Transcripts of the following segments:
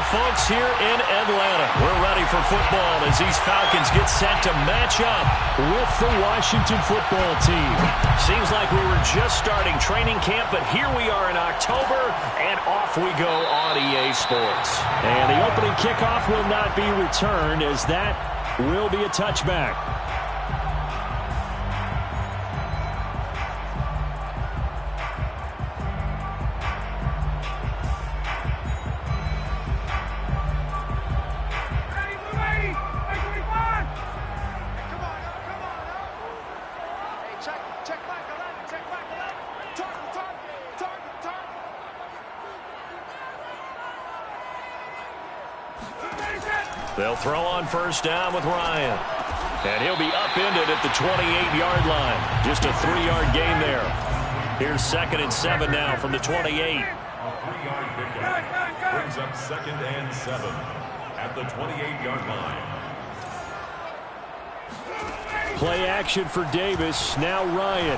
folks here in Atlanta. We're ready for football as these Falcons get set to match up with the Washington football team. Seems like we were just starting training camp, but here we are in October, and off we go on EA Sports. And the opening kickoff will not be returned, as that will be a touchback. They'll throw on first down with Ryan. And he'll be upended at the 28-yard line. Just a 3-yard gain there. Here's 2nd and 7 now from the 28. A 3-yard pickup brings up 2nd and 7 at the 28-yard line. Play action for Davis. Now Ryan.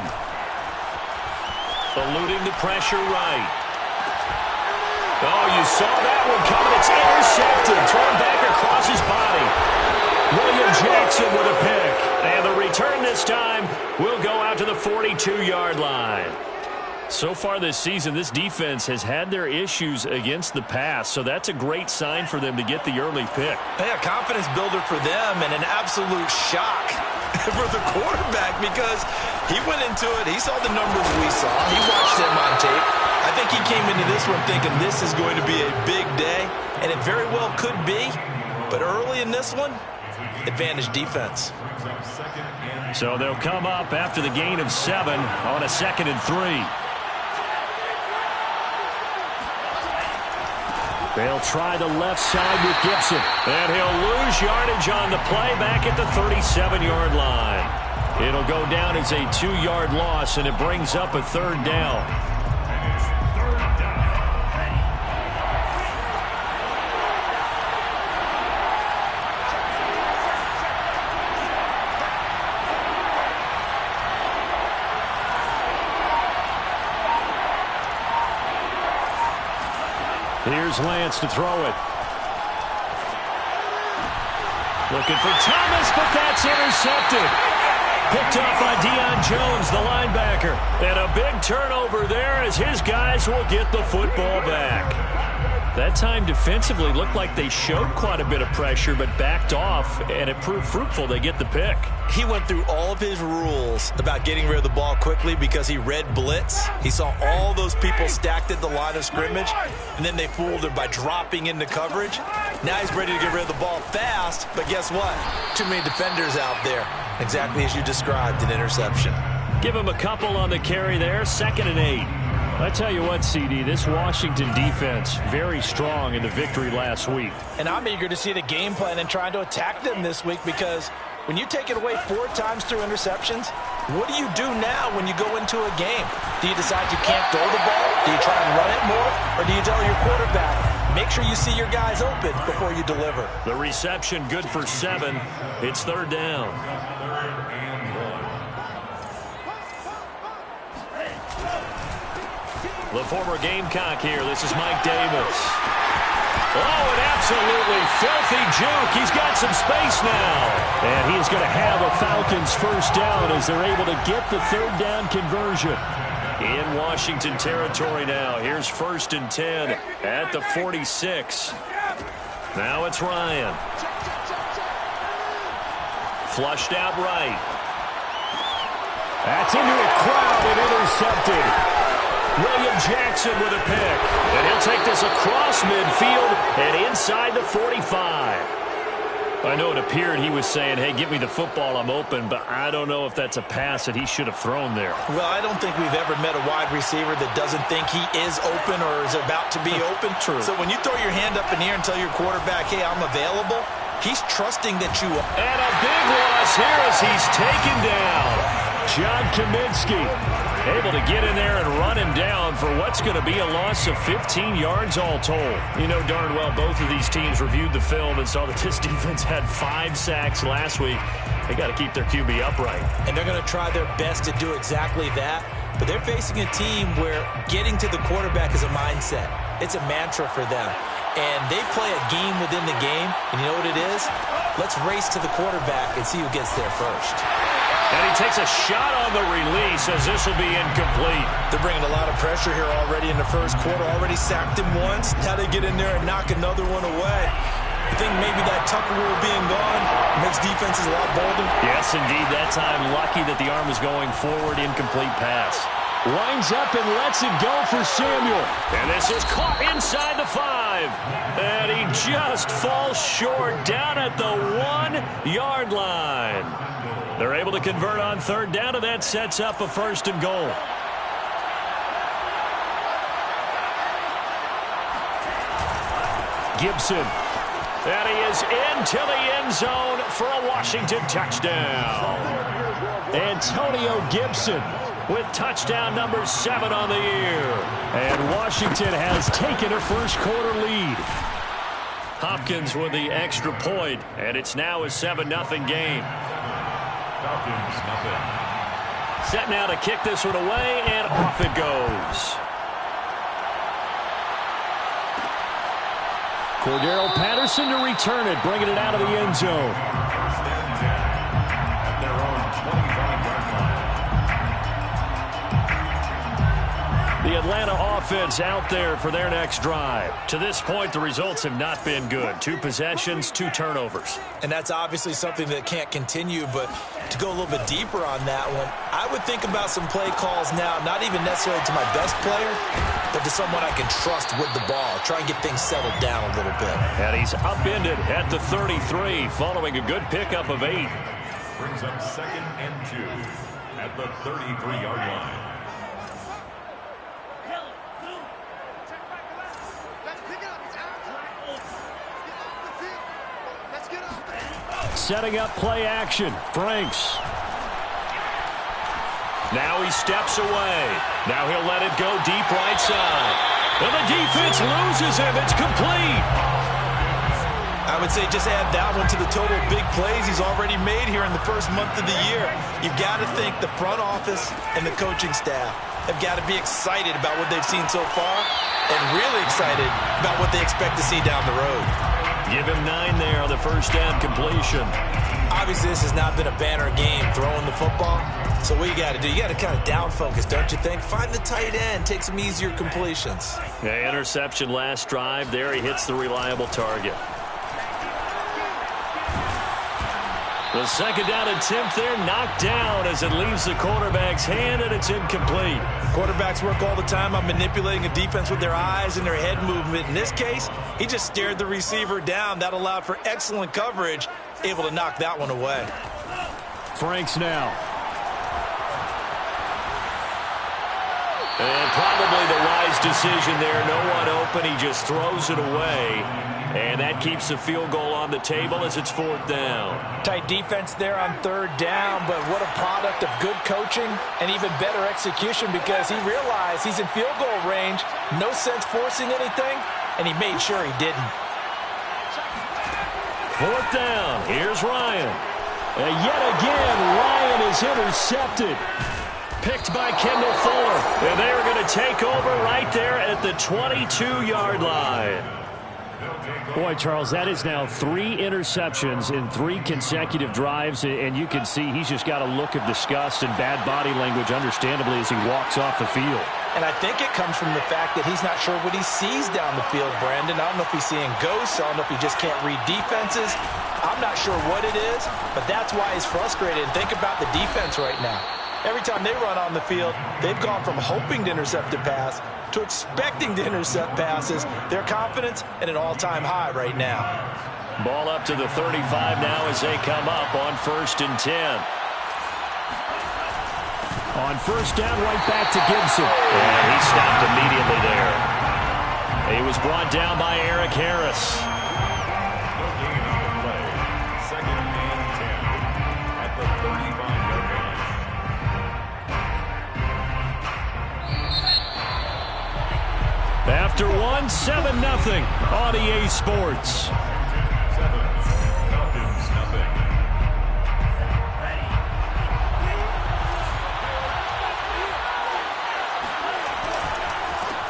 Eluding the pressure right. Oh, you saw that one coming. It's intercepted. Thrown back across his body. William Jackson with a pick. And the return this time will go out to the 42-yard line. So far this season, this defense has had their issues against the pass, so that's a great sign for them to get the early pick. Yeah, confidence builder for them and an absolute shock for the quarterback because he went into it. He saw the numbers we saw. He watched them on tape. I think he came into this one thinking this is going to be a big day, and it very well could be. But early in this one, advantage defense. So they'll come up after the gain of 7 on a 2nd and 3. They'll try the left side with Gibson. And he'll lose yardage on the play back at the 37-yard line. It'll go down as a 2-yard loss, and it brings up a 3rd down. Here's Lance to throw it. Looking for Thomas, but that's intercepted. Picked off by Deion Jones, the linebacker. And a big turnover there as his guys will get the football back. That time defensively looked like they showed quite a bit of pressure but backed off, and it proved fruitful. They get the pick. He went through all of his rules about getting rid of the ball quickly because he read blitz. He saw all those people stacked at the line of scrimmage, and then they fooled him by dropping into coverage. Now he's ready to get rid of the ball fast, but guess what? Too many defenders out there. Exactly as you described, an interception. Give him a couple on the carry there, 2nd and 8. I tell you what, CD, this Washington defense, very strong in the victory last week. And I'm eager to see the game plan and trying to attack them this week because when you take it away 4 times through interceptions, what do you do now when you go into a game? Do you decide you can't throw the ball? Do you try and run it more? Or do you tell your quarterback, make sure you see your guys open before you deliver? The reception good for 7. It's 3rd down. The former Gamecock here. This is Mike Davis. Oh, an absolutely filthy juke. He's got some space now. And he's going to have a Falcons first down as they're able to get the 3rd down conversion. In Washington territory now. Here's 1st and 10 at the 46. Now it's Ryan. Flushed out right. That's into a crowd and intercepted. William Jackson with a pick. And he'll take this across midfield and inside the 45. I know it appeared he was saying, hey, give me the football, I'm open, but I don't know if that's a pass that he should have thrown there. Well, I don't think we've ever met a wide receiver that doesn't think he is open or is about to be open. True. So when you throw your hand up in the air and tell your quarterback, hey, I'm available, he's trusting that you are. And a big loss here as he's taken down. John Kaminsky able to get in there and run him down for what's going to be a loss of 15 yards all told. You know darn well both of these teams reviewed the film and saw that this defense had 5 sacks last week. They got to keep their QB upright. And they're going to try their best to do exactly that. But they're facing a team where getting to the quarterback is a mindset. It's a mantra for them. and they play a game within the game. And you know what it is? Let's race to the quarterback and see who gets there first. And he takes a shot on the release as this will be incomplete. They're bringing a lot of pressure here already in the first quarter. Already sacked him once. Now they get in there and knock another one away. I think maybe that Tucker rule being gone makes defenses a lot bolder. Yes, indeed. That time, lucky that the arm was going forward. Incomplete pass. Winds up and lets it go for Samuel. And this is caught inside the 5. And he just falls short down at the 1-yard line. They're able to convert on third down, and that sets up a 1st and goal. Gibson. And he is into the end zone for a Washington touchdown. Antonio Gibson with touchdown number 7 on the year. And Washington has taken a first quarter lead. Hopkins with the extra point, and it's now a 7-0 game. Falcons, nothing. Set now to kick this one away, and off it goes. Cordero Patterson to return it, bringing it out of the end zone. Stand down at their own 25-yard line. The Atlanta offense out there for their next drive. To this point, the results have not been good. 2 possessions, 2 turnovers. And that's obviously something that can't continue, but to go a little bit deeper on that one, I would think about some play calls now, not even necessarily to my best player, but to someone I can trust with the ball. Try and get things settled down a little bit. And he's upended at the 33, following a good pickup of 8. Brings up 2nd and 2 at the 33-yard line. Setting up play action. Franks. Now he steps away. Now he'll let it go deep right side. And the defense loses him. It's complete. I would say just add that one to the total of big plays he's already made here in the first month of the year. You've got to think the front office and the coaching staff have got to be excited about what they've seen so far and really excited about what they expect to see down the road. Give him 9 there on the first down completion. Obviously, this has not been a banner game throwing the football. So what you got to do, you got to kind of down focus, don't you think? Find the tight end, take some easier completions. Yeah, interception last drive. There he hits the reliable target. The second down attempt there knocked down as it leaves the quarterback's hand, and it's incomplete. Quarterbacks work all the time on manipulating a defense with their eyes and their head movement. In this case, he just stared the receiver down. That allowed for excellent coverage, able to knock that one away. Franks now. And probably the wise decision there. No one open. He just throws it away. And that keeps the field goal on the table as it's 4th down. Tight defense there on 3rd down, but what a product of good coaching and even better execution because he realized he's in field goal range. No sense forcing anything, and he made sure he didn't. 4th down. Here's Ryan. And yet again, Ryan is intercepted. Picked by Kendall Fuller. And they are going to take over right there at the 22-yard line. Boy, Charles, that is now 3 interceptions in 3 consecutive drives, and you can see he's just got a look of disgust and bad body language, understandably, as he walks off the field. And I think it comes from the fact that he's not sure what he sees down the field, Brandon. I don't know if he's seeing ghosts. I don't know if he just can't read defenses. I'm not sure what it is, but that's why he's frustrated. And think about the defense right now. Every time they run on the field, they've gone from hoping to intercept a pass to expecting to intercept passes. Their confidence at an all-time high right now. Ball up to the 35 now as they come up on 1st and 10. On 1st down, right back to Gibson. And he stopped immediately there. He was brought down by Eric Harris. No gain on the play. 2nd and 10 at the 35-yard line. After 1, 7-0 on EA Sports. 7, Falcons, nothing.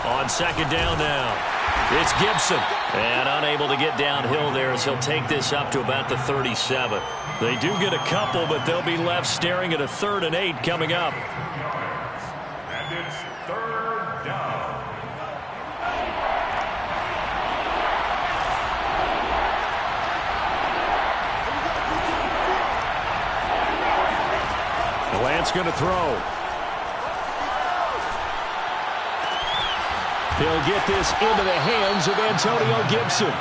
On 2nd down now, it's Gibson. And unable to get downhill there as he'll take this up to about the 37. They do get a couple, but they'll be left staring at a 3rd and 8 coming up. And it's 3rd down. Lance going to throw. He'll get this into the hands of Antonio Gibson.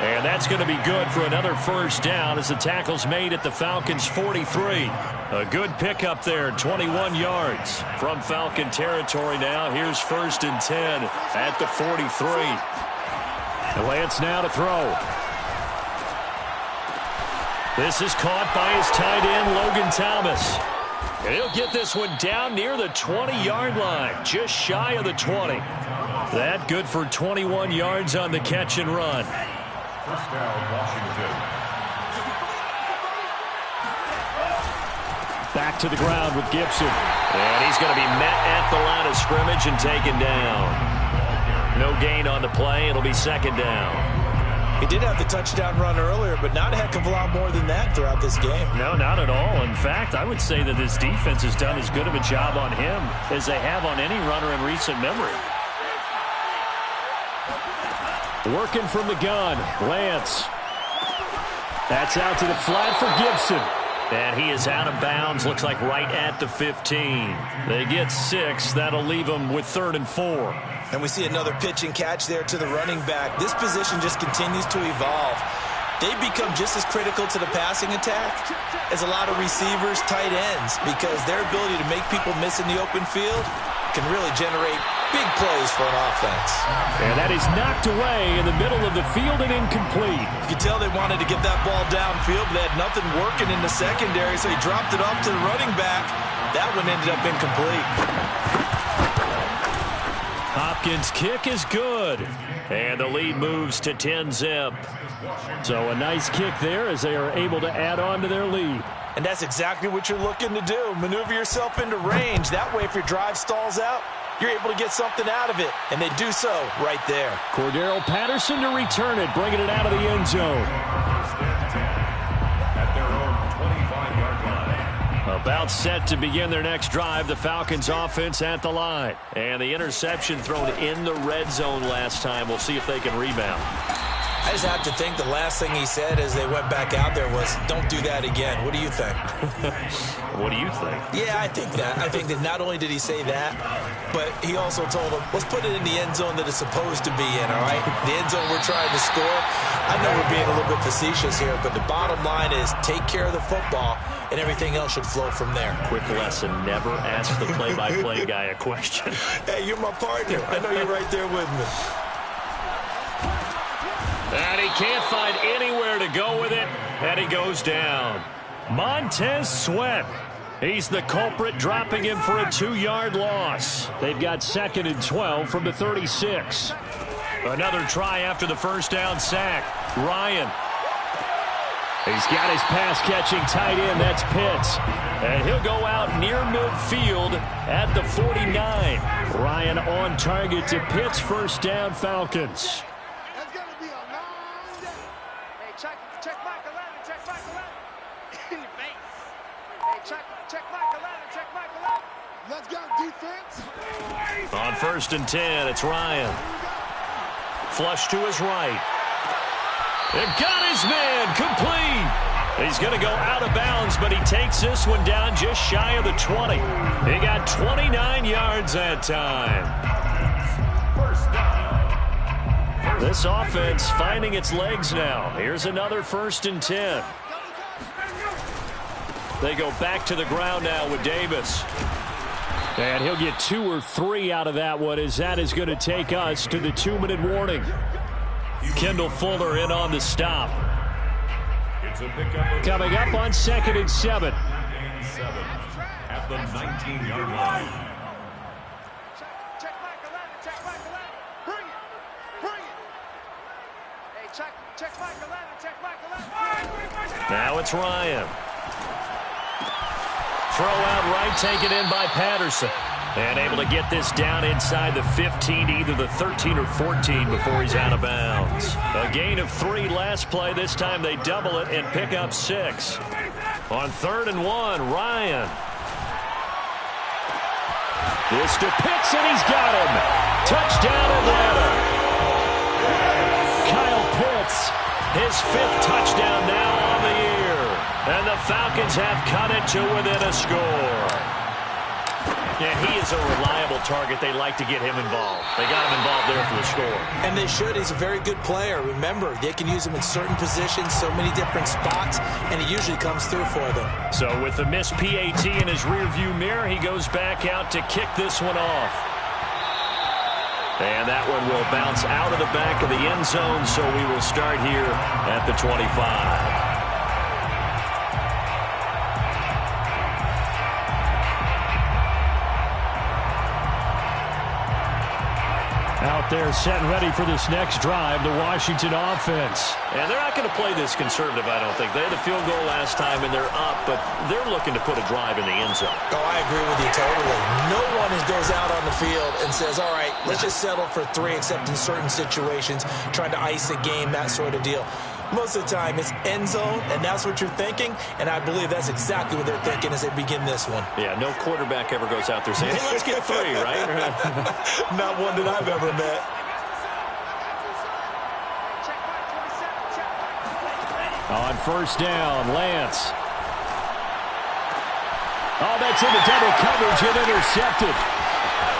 And that's going to be good for another 1st down as the tackle's made at the Falcons' 43. A good pickup there, 21 yards from Falcon territory now. Here's 1st and 10 at the 43. Lance now to throw. This is caught by his tight end, Logan Thomas. And he'll get this one down near the 20-yard line, just shy of the 20. That good for 21 yards on the catch and run. 1st down, Washington. Back to the ground with Gibson. And he's going to be met at the line of scrimmage and taken down. No gain on the play. It'll be 2nd down. He did have the touchdown run earlier, but not a heck of a lot more than that throughout this game. No, not at all. In fact, I would say that this defense has done as good of a job on him as they have on any runner in recent memory. Working from the gun, Lance. That's out to the flat for Gibson. And he is out of bounds, looks like right at the 15. They get 6. That'll leave them with 3rd and 4. And we see another pitch and catch there to the running back. This position just continues to evolve. They become just as critical to the passing attack as a lot of receivers, tight ends, because their ability to make people miss in the open field can really generate big plays for an offense. And that is knocked away in the middle of the field and incomplete. You can tell they wanted to get that ball downfield, but they had nothing working in the secondary, so he dropped it off to the running back. That one ended up incomplete. Hopkins' kick is good. And the lead moves to 10-zip. So a nice kick there as they are able to add on to their lead. And that's exactly what you're looking to do. Maneuver yourself into range. That way, if your drive stalls out, you're able to get something out of it. And they do so right there. Cordero Patterson to return it, bringing it out of the end zone. At their own 25-yard line. About set to begin their next drive, the Falcons offense at the line. And the interception thrown in the red zone last time. We'll see if they can rebound. I just have to think the last thing he said as they went back out there was, don't do that again. What do you think? What do you think? Yeah, I think that. I think that not only did he say that, but he also told them, let's put it in the end zone that it's supposed to be in, all right? The end zone we're trying to score. I know we're being a little bit facetious here, but the bottom line is take care of the football, and everything else should flow from there. Quick lesson, never ask the play-by-play guy a question. Hey, you're my partner. I know you're right there with me. And he can't find anywhere to go with it, and he goes down. Montez Sweat. He's the culprit, dropping him for a 2-yard loss. They've got 2nd and 12 from the 36. Another try after the first down sack. Ryan. He's got his pass-catching tight end. That's Pitts. And he'll go out near midfield at the 49. Ryan on target to Pitts. First down, Falcons. Let's go, defense. On 1st and 10, it's Ryan. Flush to his right. And got his man, complete. He's going to go out of bounds, but he takes this one down just shy of the 20. He got 29 yards that time. First down. This offense finding its legs now. Here's another 1st and 10. They go back to the ground now with Davis. And he'll get 2 or 3 out of that one, as that is going to take us to the 2-minute warning. Kendall Fuller in on the stop. It's a pickup Coming up on 2nd and 7. At the 19-yard line. Check back 11, check back 11. Bring it, bring it. Hey, check back 11, check back 11. Now it's Ryan. Throw out right, taken in by Patterson. And able to get this down inside the 15, either the 13 or 14 before he's out of bounds. A gain of 3 last play. This time they double it and pick up 6. On 3rd and 1, Ryan. This to Pitts, and he's got him. Touchdown, Atlanta. Kyle Pitts, his 5th touchdown now on the year. And the Falcons have cut it to within a score. Yeah, he is a reliable target. They like to get him involved. They got him involved there for the score. And they should. He's a very good player. Remember, they can use him in certain positions, so many different spots, and he usually comes through for them. So with the missed PAT in his rearview mirror, he goes back out to kick this one off. And that one will bounce out of the back of the end zone, so we will start here at the 25. Out there set and ready for this next drive, the Washington offense. And they're not going to play this conservative, I don't think. They had a field goal last time, and they're up, but they're looking to put a drive in the end zone. Oh, I agree with you totally. No one goes out on the field and says, all right, let's just settle for 3, except in certain situations, trying to ice a game, that sort of deal. Most of the time, it's end zone, and that's what you're thinking, and I believe that's exactly what they're thinking as they begin this one. Yeah, no quarterback ever goes out there saying, hey, let's get 3, right? Not one that I've ever met. On 1st down, Lance. Oh, that's into double coverage and intercepted.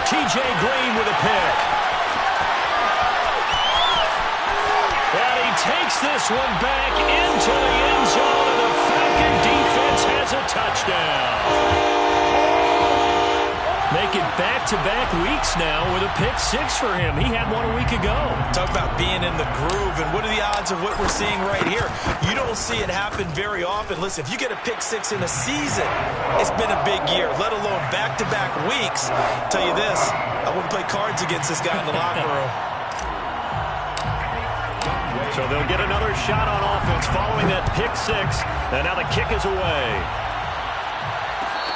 T.J. Green with a pick. And he takes this one back into the end zone, and the Falcon defense has a touchdown. Making back-to-back weeks now with a pick 6 for him. He had one a week ago. Talk about being in the groove, and what are the odds of what we're seeing right here? You don't see it happen very often. Listen, if you get a pick 6 in a season, it's been a big year, let alone back-to-back weeks. I'll tell you this, I wouldn't play cards against this guy in the locker room. So they'll get another shot on offense following that pick 6, and now the kick is away.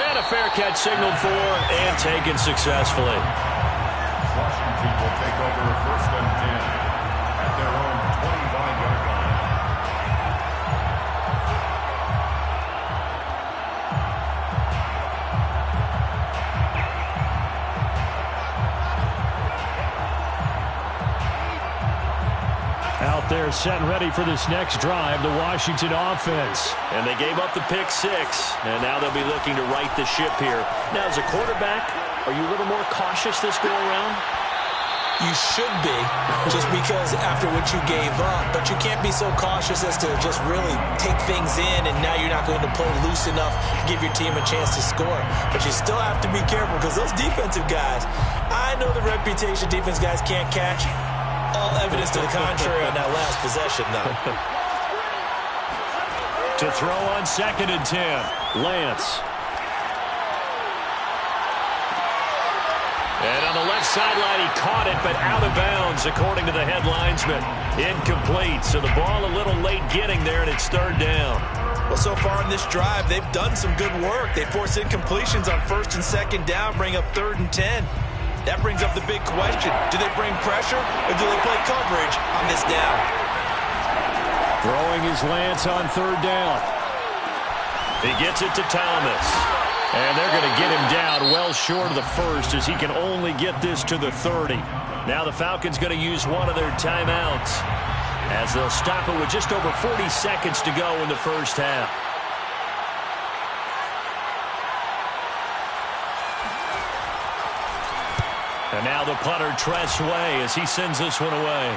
And a fair catch signaled for and taken successfully. Washington will take over 1st and 10 at their own 25-yard line. Out there set and ready for this next drive, the Washington offense. And they gave up the pick 6, and now they'll be looking to right the ship here. Now, as a quarterback, are you a little more cautious this go-around? You should be, just because after what you gave up. But you can't be so cautious as to just really take things in, and now you're not going to play loose enough to give your team a chance to score. But you still have to be careful, because those defensive guys, I know the reputation defense guys can't catch. All evidence to the contrary on that last possession, though. To throw on 2nd and 10, Lance. And on the left sideline, he caught it, but out of bounds, according to the head linesman. Incomplete, so the ball a little late getting there, and it's 3rd down. Well, so far in this drive, they've done some good work. They force incompletions on 1st and 2nd down, bring up 3rd and 10. That brings up the big question. Do they bring pressure, or do they play coverage on this down? Throwing his Lance on 3rd down. He gets it to Thomas. And they're going to get him down well short of the 1st, as he can only get this to the 30. Now the Falcons going to use one of their timeouts, as they'll stop it with just over 40 seconds to go in the 1st half. And now the punter, Tress Way, as he sends this one away.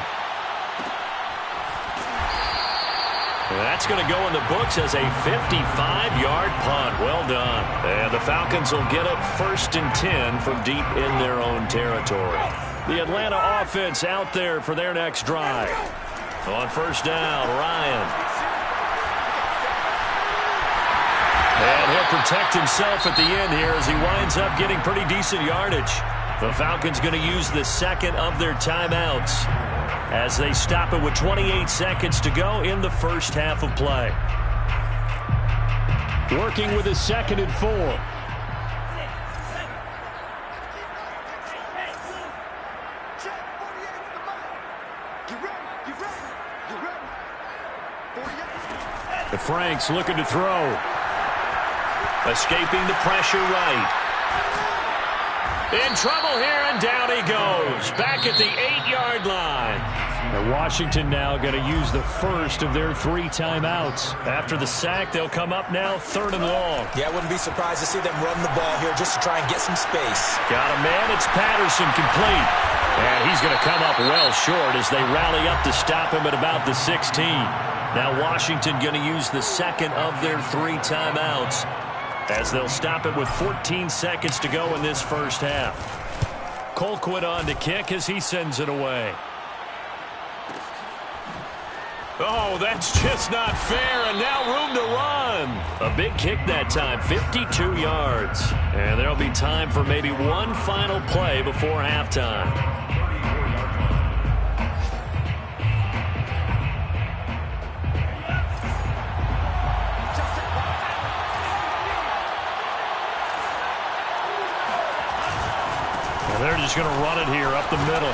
And that's going to go in the books as a 55-yard punt. Well done. And the Falcons will get up 1st and 10 from deep in their own territory. The Atlanta offense out there for their next drive. On 1st down, Ryan. And he'll protect himself at the end here as he winds up getting pretty decent yardage. The Falcons going to use the 2nd of their timeouts as they stop it with 28 seconds to go in the 1st half of play. Working with a 2nd and 4. The Franks looking to throw. Escaping the pressure right. In trouble here, and down he goes. Back at the 8-yard line. And Washington now going to use the first of their 3 timeouts. After the sack, they'll come up now 3rd and long. Yeah, I wouldn't be surprised to see them run the ball here just to try and get some space. Got a man. It's Patterson, complete. And he's going to come up well short as they rally up to stop him at about the 16. Now Washington going to use the second of their 3 timeouts, as they'll stop it with 14 seconds to go in this first half. Colquitt on to kick as he sends it away. Oh, that's just not fair, and now room to run. A big kick that time, 52 yards. And there'll be time for maybe one final play before halftime. They're just going to run it here up the middle.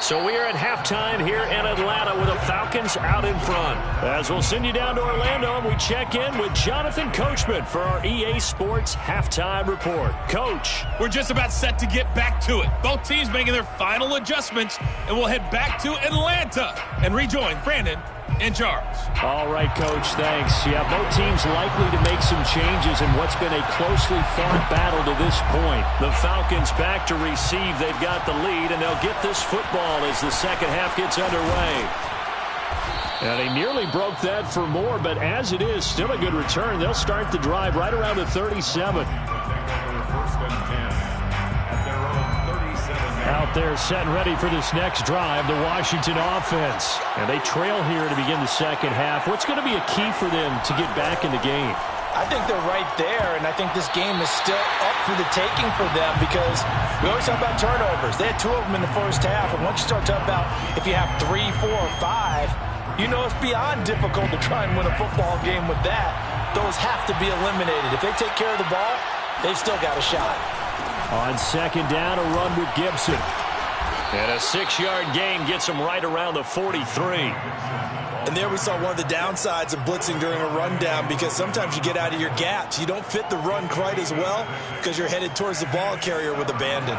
So we are at halftime here in Atlanta with the Falcons out in front. As we'll send you down to Orlando, and we check in with Jonathan Coachman for our EA Sports Halftime Report. Coach. We're just about set to get back to it. Both teams making their final adjustments, and we'll head back to Atlanta and rejoin Brandon and Charles. All right, Coach, thanks. Yeah, both teams likely to make some changes in what's been a closely fought battle to this point. The Falcons back to receive. They've got the lead, and they'll get this football as the second half gets underway. And he nearly broke that for more, but as it is, still a good return. They'll start the drive right around the 37. Out there set and ready for this next drive, the Washington offense. And they trail here to begin the second half. What's going to be a key for them to get back in the game? I think they're right there, and I think this game is still up for the taking for them because we always talk about turnovers. They had 2 of them in the first half, and once you start talking about if you have 3, 4, or 5, you know it's beyond difficult to try and win a football game with that. Those have to be eliminated. If they take care of the ball, they've still got a shot. On second down, a run with Gibson. And a 6-yard gain gets him right around the 43. And there we saw one of the downsides of blitzing during a rundown, because sometimes you get out of your gaps. You don't fit the run quite as well because you're headed towards the ball carrier with abandon.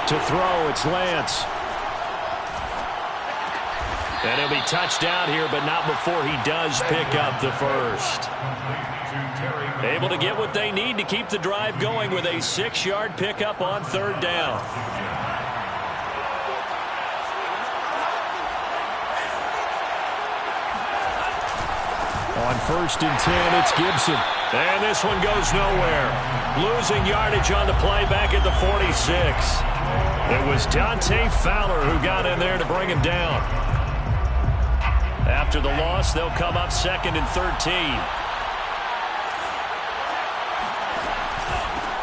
To throw, it's Lance. And he'll be touchdown here, but not before he does pick up the first. Able to get what they need to keep the drive going with a 6-yard pickup on 3rd down. On 1st and 10, it's Gibson. And this one goes nowhere. Losing yardage on the play back at the 46. It was Dante Fowler who got in there to bring him down. After the loss, they'll come up 2nd and 13.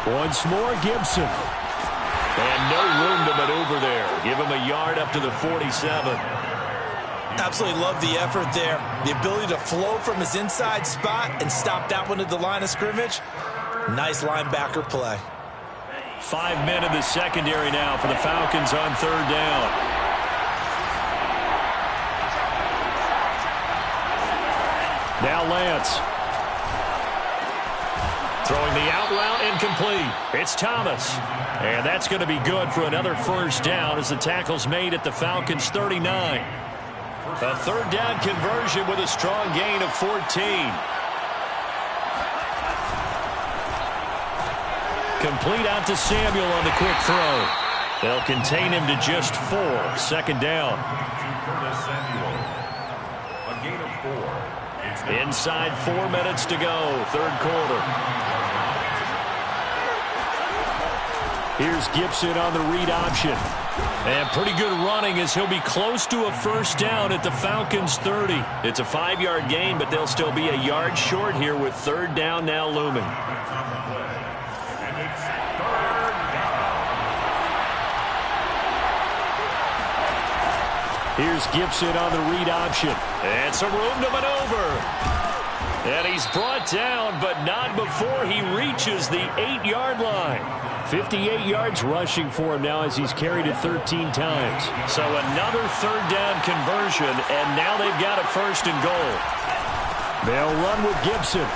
Once more, Gibson. And no room to maneuver there. Give him a yard up to the 47. Absolutely love the effort there. The ability to flow from his inside spot and stop that one at the line of scrimmage. Nice linebacker play. 5 men in the secondary now for the Falcons on 3rd down. Now Lance. Throwing the out route, incomplete. It's Thomas. And that's going to be good for another first down as the tackle's made at the Falcons' 39. A 3rd down conversion with a strong gain of 14. Complete out to Samuel on the quick throw. They'll contain him to just 4. 2nd down. A gain of 4. Inside 4 minutes to go, 3rd quarter. Here's Gibson on the read option. And pretty good running as he'll be close to a first down at the Falcons' 30. It's a 5-yard gain, but they'll still be a yard short here with 3rd down now looming. Here's Gibson on the read option. And some room to maneuver. And he's brought down, but not before he reaches the 8-yard line. 58 yards rushing for him now as he's carried it 13 times. So another third down conversion, and now they've got a 1st and goal. They'll run with Gibson.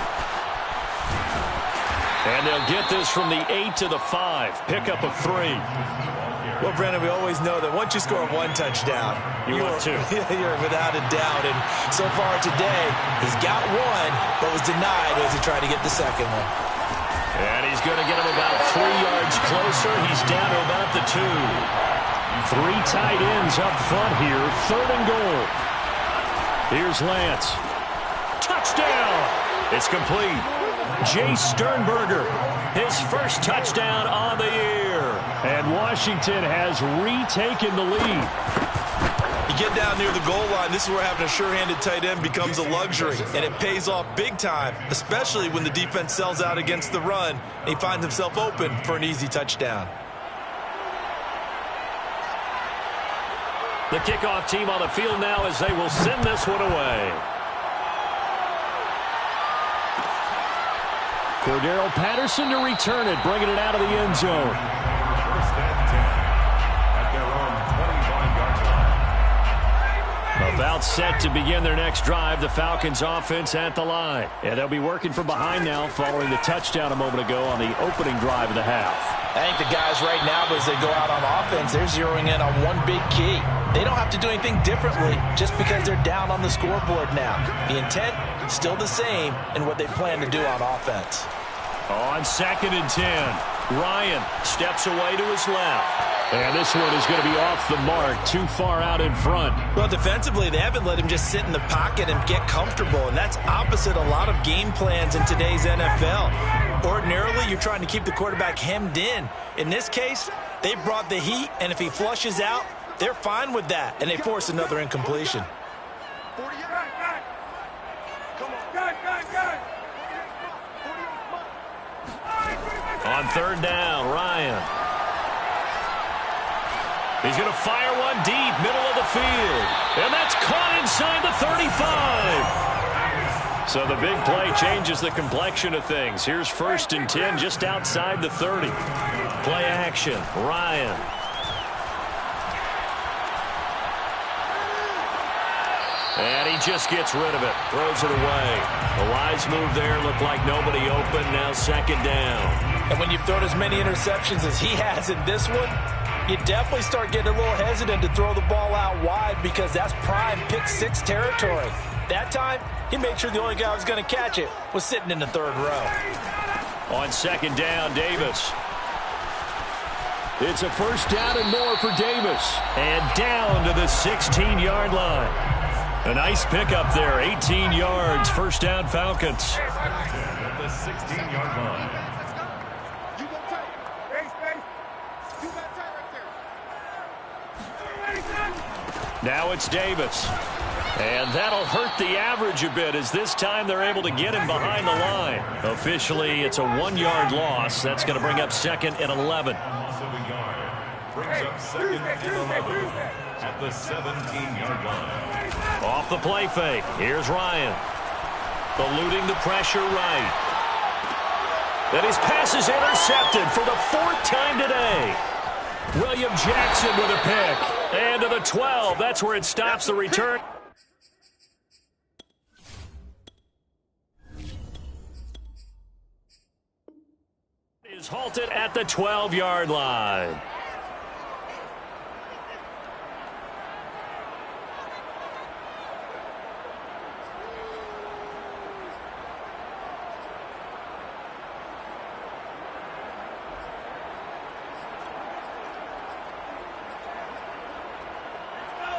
And they'll get this from the 8 to the 5. Pickup of 3. Well, Brandon, we always know that once you score 1 touchdown, you want 2. You're without a doubt. And so far today, he's got 1, but was denied as he tried to get the second one. And he's going to get him about 3 yards closer. He's down to about the 2. 3 tight ends up front here. 3rd and goal. Here's Lance. Touchdown! It's complete. Jay Sternberger, his first touchdown on the year. And Washington has retaken the lead. You get down near the goal line, this is where having a sure-handed tight end becomes a luxury, and it pays off big time, especially when the defense sells out against the run, and he finds himself open for an easy touchdown. The kickoff team on the field now as they will send this one away. Cordero Patterson to return it, bringing it out of the end zone. 1st and 10 at their own 25-yard line. About set to begin their next drive, the Falcons offense at the line. And they'll be working from behind now following the touchdown a moment ago on the opening drive of the half. I think the guys right now, as they go out on offense, they're zeroing in on one big key. They don't have to do anything differently just because they're down on the scoreboard now. The intent, still the same in what they plan to do on offense. On 2nd and 10, Ryan steps away to his left. And this one is going to be off the mark, too far out in front. Well, defensively, they haven't let him just sit in the pocket and get comfortable, and that's opposite a lot of game plans in today's NFL. Ordinarily, you're trying to keep the quarterback hemmed in. In this case, they brought the heat, and if he flushes out, they're fine with that, and they force another incompletion. 40 yards. Come on. Go. On 3rd down, Ryan. He's going to fire one deep, middle of the field. And that's caught inside the 35. So the big play changes the complexion of things. Here's 1st and 10 just outside the 30. Play action, Ryan. And he just gets rid of it, throws it away. A wise move there, looked like nobody open, now 2nd down. And when you've thrown as many interceptions as he has in this one, you definitely start getting a little hesitant to throw the ball out wide because that's prime pick-6 territory. That time, he made sure the only guy who was going to catch it was sitting in the 3rd row. On 2nd down, Davis. It's a 1st down and more for Davis. And down to the 16-yard line. A nice pickup there, 18 yards, 1st down Falcons. At the 16-yard line. You go tight. Base. You got tight right there. Now it's Davis. And that'll hurt the average a bit as this time they're able to get him behind the line. Officially, it's a 1-yard loss. That's going to bring up 2nd and 11. Loss of a yard. Brings up 2nd and 11 at the 17-yard line. Off the play fake. Here's Ryan. Eluding the pressure right. Then his pass is intercepted for the 4th time today. William Jackson with a pick. And to the 12. That's where it stops the return. Is halted at the 12-yard line.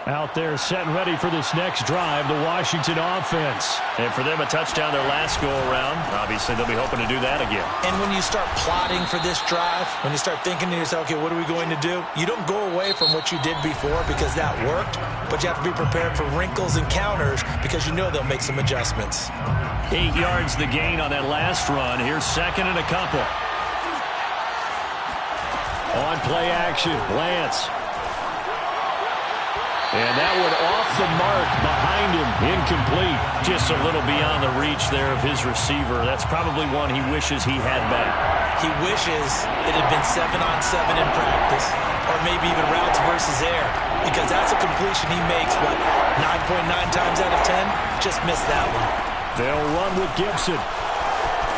Out there set and ready for this next drive, the Washington offense. And for them, a touchdown their last go-around. Obviously, they'll be hoping to do that again. And when you start plotting for this drive, when you start thinking to yourself, okay, what are we going to do? You don't go away from what you did before because that worked, but you have to be prepared for wrinkles and counters because you know they'll make some adjustments. 8 yards the gain on that last run. Here's 2nd and a couple. On play action, Lance. And that one off the mark behind him, incomplete. Just a little beyond the reach there of his receiver. That's probably one he wishes he had back. He wishes it had been 7-on-7 in practice, or maybe even routes versus air, because that's a completion he makes, 9.9 times out of 10? Just missed that one. They'll run with Gibson.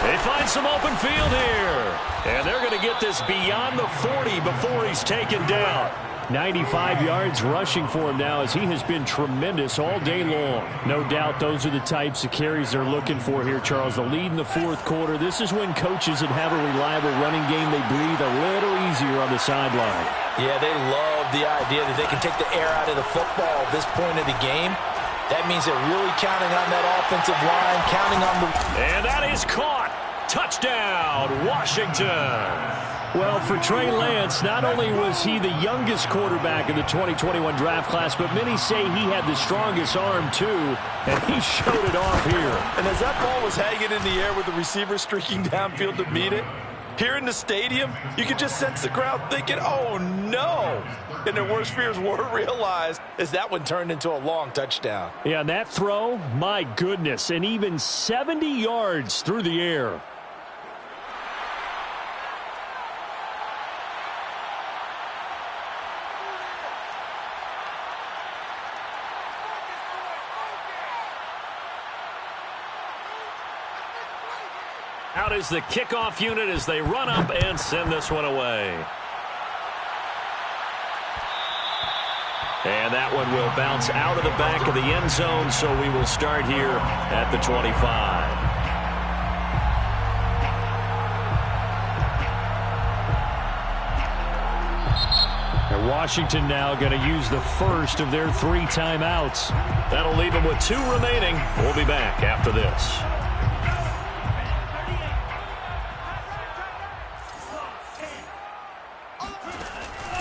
They find some open field here. And they're going to get this beyond the 40 before he's taken down. 95 yards rushing for him now as he has been tremendous all day long. No doubt those are the types of carries they're looking for here, Charles. The lead in the fourth quarter. This is when coaches that have a reliable running game, they breathe a little easier on the sideline. Yeah, they love the idea that they can take the air out of the football at this point of the game. That means they're really counting on that offensive line, counting on the... And that is caught. Touchdown, Washington. Well, for Trey Lance, not only was he the youngest quarterback in the 2021 draft class, but many say he had the strongest arm, too, and he showed it off here. And as that ball was hanging in the air with the receiver streaking downfield to meet it, here in the stadium, you could just sense the crowd thinking, oh, no. And their worst fears were realized as that one turned into a long touchdown. Yeah, and that throw, my goodness, and even 70 yards through the air. Out is the kickoff unit as they run up and send this one away. And that one will bounce out of the back of the end zone, so we will start here at the 25. And Washington now going to use the first of their 3 timeouts. That'll leave them with 2 remaining. We'll be back after this.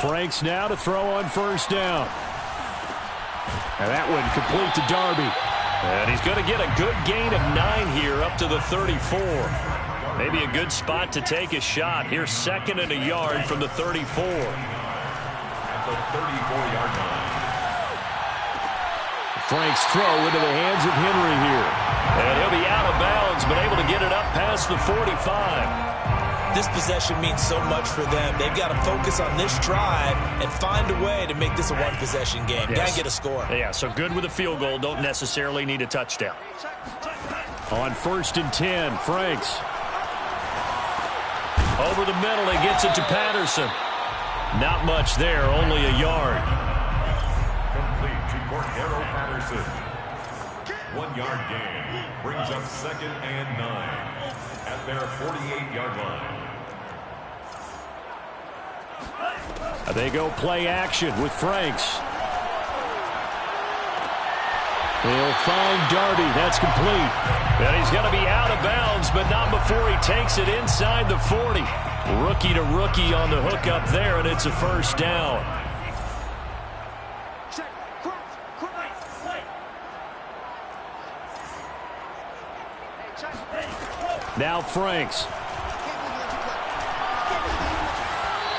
Franks now to throw on first down. And that one complete to Darby. And he's going to get a good gain of 9 here up to the 34. Maybe a good spot to take a shot. Here's 2nd and a yard from the 34. At the 34-yard line. Franks throw into the hands of Henry here. And he'll be out of bounds, but able to get it up past the 45. This possession means so much for them. They've got to focus on this drive and find a way to make this a one-possession game. Yes. Got to get a score. Yeah, so good with a field goal. Don't necessarily need a touchdown. On 1st and 10, Franks. Over the middle, he gets it to Patterson. Not much there, only a yard. Complete to Cordero Patterson. 1-yard gain brings up 2nd and 9 at their 48-yard line. They go play action with Franks. He'll find Darby. That's complete. And he's going to be out of bounds, but not before he takes it inside the 40. Rookie to rookie on the hook up there, and it's a first down. Now Franks.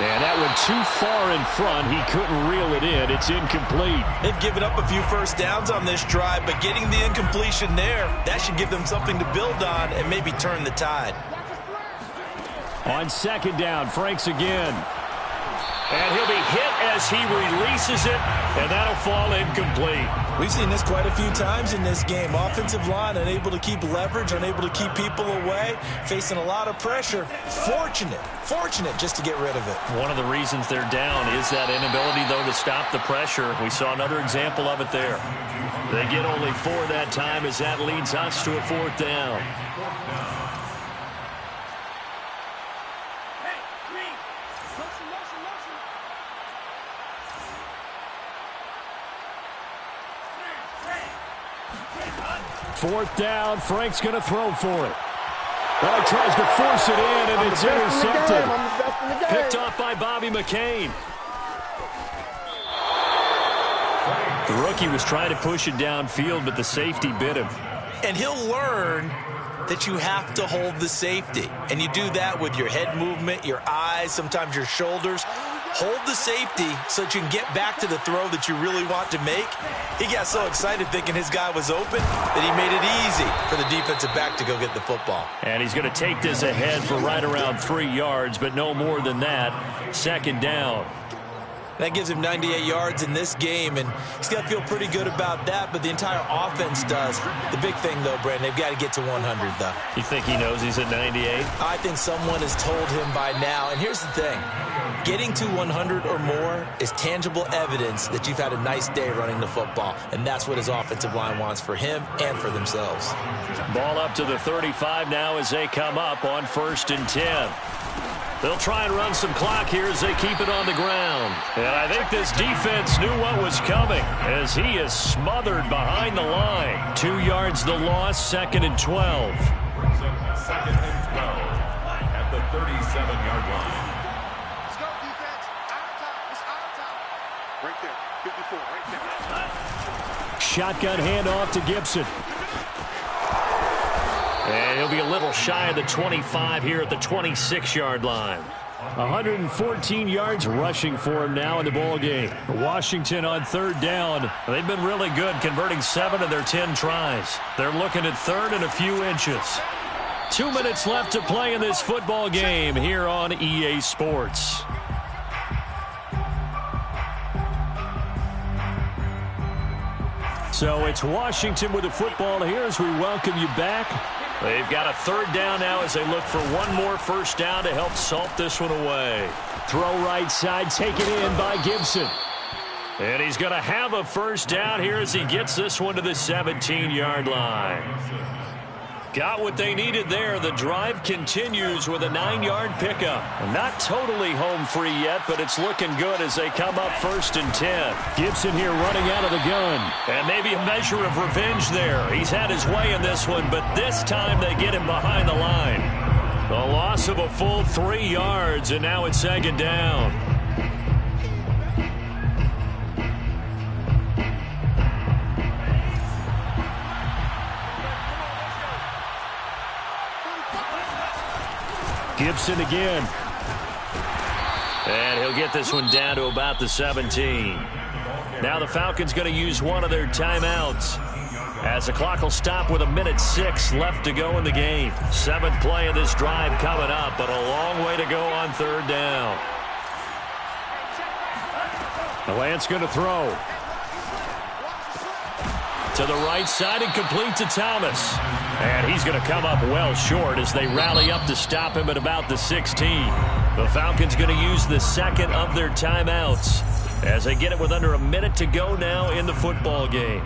And that went too far in front. He couldn't reel it in. It's incomplete. They've given up a few first downs on this drive, but getting the incompletion there, that should give them something to build on and maybe turn the tide. On 2nd down, Franks again. And he'll be hit as he releases it, and that'll fall incomplete. We've seen this quite a few times in this game. Offensive line unable to keep leverage, unable to keep people away, facing a lot of pressure. Fortunate just to get rid of it. One of the reasons they're down is that inability, though, to stop the pressure. We saw another example of it there. They get only 4 that time as that leads us to a 4th down. Fourth down, Frank's going to throw for it. Well, he tries to force it in, and it's intercepted. Picked off by Bobby McCain. The rookie was trying to push it downfield, but the safety bit him. And he'll learn that you have to hold the safety. And you do that with your head movement, your eyes, sometimes your shoulders. hold the safety so that you can get back to the throw that you really want to make. He got so excited thinking his guy was open that he made it easy for the defensive back to go get the football. And he's going to take this ahead for right around 3 yards, but no more than that. Second down. That gives him 98 yards in this game, and he's got to feel pretty good about that, but the entire offense does. The big thing, though, Brandon, they've got to get to 100, though. You think he knows he's at 98? I think someone has told him by now, and here's the thing. Getting to 100 or more is tangible evidence that you've had a nice day running the football, and that's what his offensive line wants for him and for themselves. Ball up to the 35 now as they come up on 1st and 10. They'll try and run some clock here as they keep it on the ground. And I think this defense knew what was coming as he is smothered behind the line. 2 yards the loss, 2nd and 12. 2nd and 12 at the 37-yard line. Let's go, defense. Our time. It's our time. Right there. 54, right there. Shotgun handoff to Gibson. And he'll be a little shy of the 25 here at the 26-yard line. 114 yards rushing for him now in the ball game. Washington on 3rd down. They've been really good, converting 7 of their 10 tries. They're looking at 3rd and a few inches. 2 minutes left to play in this football game here on EA Sports. So it's Washington with the football here as we welcome you back. They've got a 3rd down now as they look for one more 1st down to help salt this one away. Throw right side, taken in by Gibson. And he's going to have a 1st down here as he gets this one to the 17-yard line. Got what they needed there. The drive continues with a 9-yard pickup. Not totally home free yet, but it's looking good as they come up 1st and 10. Gibson here running out of the gun. And maybe a measure of revenge there. He's had his way in this one, but this time they get him behind the line. A loss of a full 3 yards, and now it's 2nd down. Gibson again. And he'll get this one down to about the 17. Now the Falcons going to use one of their timeouts as the clock will stop with 1:06 left to go in the game. 7th play of this drive coming up, but a long way to go on 3rd down. Lance going to throw. To the right side and complete to Thomas. And he's going to come up well short as they rally up to stop him at about the 16. The Falcons going to use the 2nd of their timeouts as they get it with under a minute to go now in the football game.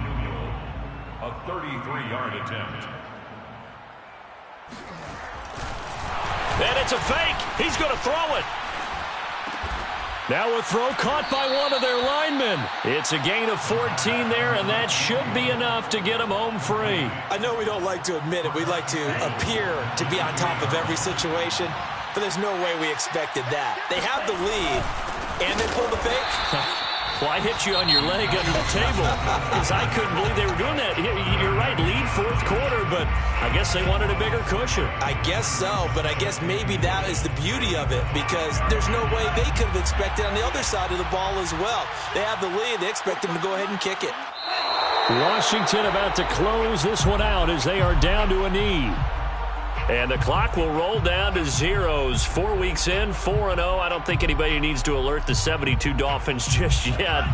A 33-yard attempt. And it's a fake. He's going to throw it. Now a throw caught by one of their linemen. It's a gain of 14 there, and that should be enough to get him home free. I know we don't like to admit it. We like to appear to be on top of every situation, but there's no way we expected that. They have the lead, and they pull the fake. Well, I hit you on your leg under the table because I couldn't believe they were doing that. You're right, lead 4th quarter, but I guess they wanted a bigger cushion. I guess so, but I guess maybe that is the beauty of it because there's no way they could have expected on the other side of the ball as well. They have the lead. They expect them to go ahead and kick it. Washington about to close this one out as they are down to a knee. And the clock will roll down to zeros. 4 weeks in, 4-0. I don't think anybody needs to alert the 72 Dolphins just yet. But